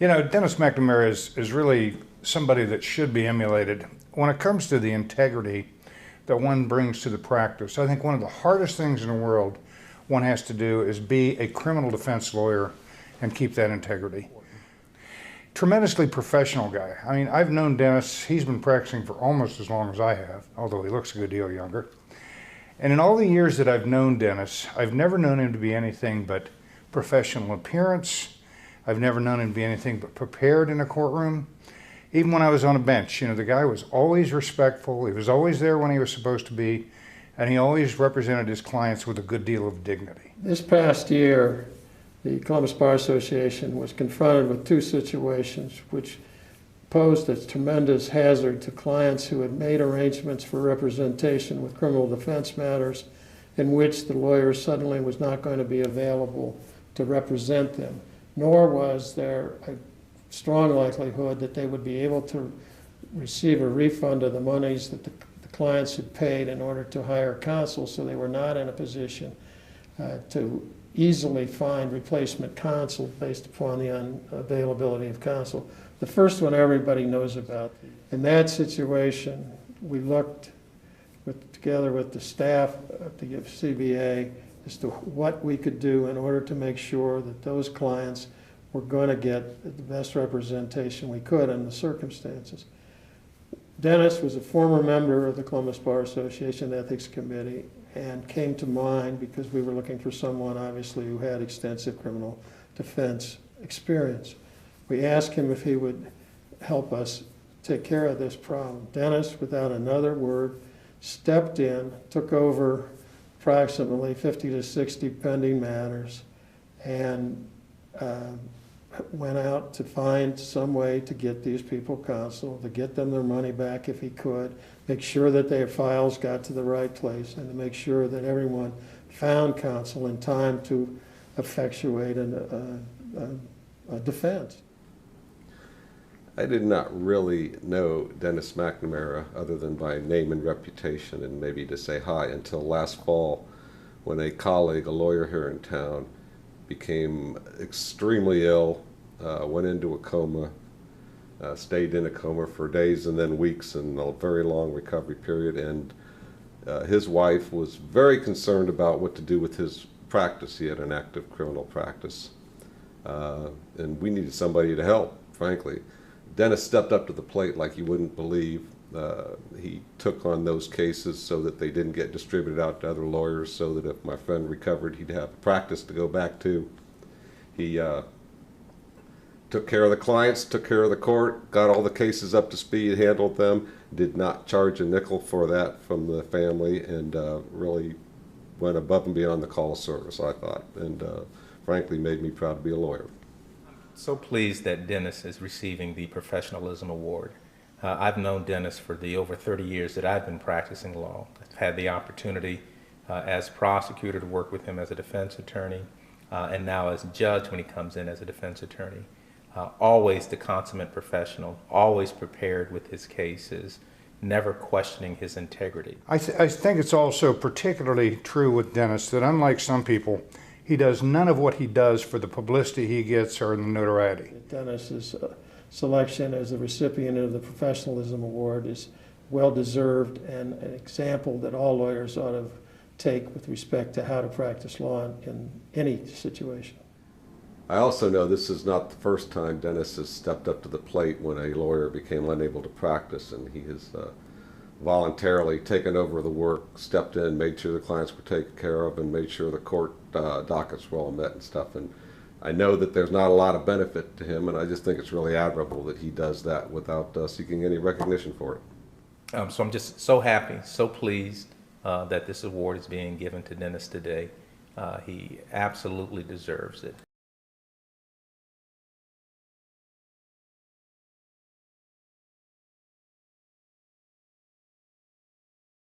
You know, Dennis McNamara is really somebody that should be emulated. When it comes to the integrity that one brings to the practice, I think one of the hardest things in the world one has to do is be a criminal defense lawyer and keep that integrity. Tremendously professional guy. I mean, I've known Dennis, he's been practicing for almost as long as I have, although he looks a good deal younger. And in all the years that I've known Dennis, I've never known him to be anything but professional appearance. I've never known him to be anything but prepared in a courtroom. Even when I was on a bench, you know, the guy was always respectful. He was always there when he was supposed to be, and he always represented his clients with a good deal of dignity. This past year, the Columbus Bar Association was confronted with two situations which posed a tremendous hazard to clients who had made arrangements for representation with criminal defense matters in which the lawyer suddenly was not going to be available to represent them, nor was there a strong likelihood that they would be able to receive a refund of the monies that the clients had paid in order to hire counsel, so they were not in a position to easily find replacement counsel based upon the unavailability of counsel. The first one everybody knows about. In that situation, we looked together with the staff at the CBA as to what we could do in order to make sure that those clients were going to get the best representation we could in the circumstances. Dennis was a former member of the Columbus Bar Association Ethics Committee and came to mind because we were looking for someone, obviously, who had extensive criminal defense experience. We asked him if he would help us take care of this problem. Dennis, without another word, stepped in, took over approximately 50 to 60 pending matters, and went out to find some way to get these people counsel, to get them their money back if he could, make sure that their files got to the right place, and to make sure that everyone found counsel in time to effectuate a defense. I did not really know Dennis McNamara other than by name and reputation and maybe to say hi until last fall when a colleague, a lawyer here in town, became extremely ill, went into a coma, stayed in a coma for days and then weeks and a very long recovery period, and his wife was very concerned about what to do with his practice. He had an active criminal practice, and we needed somebody to help, frankly. Dennis stepped up to the plate like you wouldn't believe. He took on those cases so that they didn't get distributed out to other lawyers, so that if my friend recovered, he'd have a practice to go back to. He took care of the clients, took care of the court, got all the cases up to speed, handled them, did not charge a nickel for that from the family, and really went above and beyond the call of service, I thought, and frankly made me proud to be a lawyer. So pleased that Dennis is receiving the Professionalism Award. I've known Dennis for the over 30 years that I've been practicing law. I've had the opportunity as prosecutor to work with him as a defense attorney, and now as a judge when he comes in as a defense attorney. Always the consummate professional, always prepared with his cases, never questioning his integrity. I think it's also particularly true with Dennis that unlike some people, he does none of what he does for the publicity he gets or the notoriety. Dennis's selection as the recipient of the Professionalism Award is well-deserved and an example that all lawyers ought to take with respect to how to practice law in any situation. I also know this is not the first time Dennis has stepped up to the plate when a lawyer became unable to practice, and he has voluntarily taken over the work, stepped in, made sure the clients were taken care of, and made sure the court dockets were all met and stuff. And I know that there's not a lot of benefit to him, and I just think it's really admirable that he does that without seeking any recognition for it. So I'm just so happy, so pleased that this award is being given to Dennis today. He absolutely deserves it.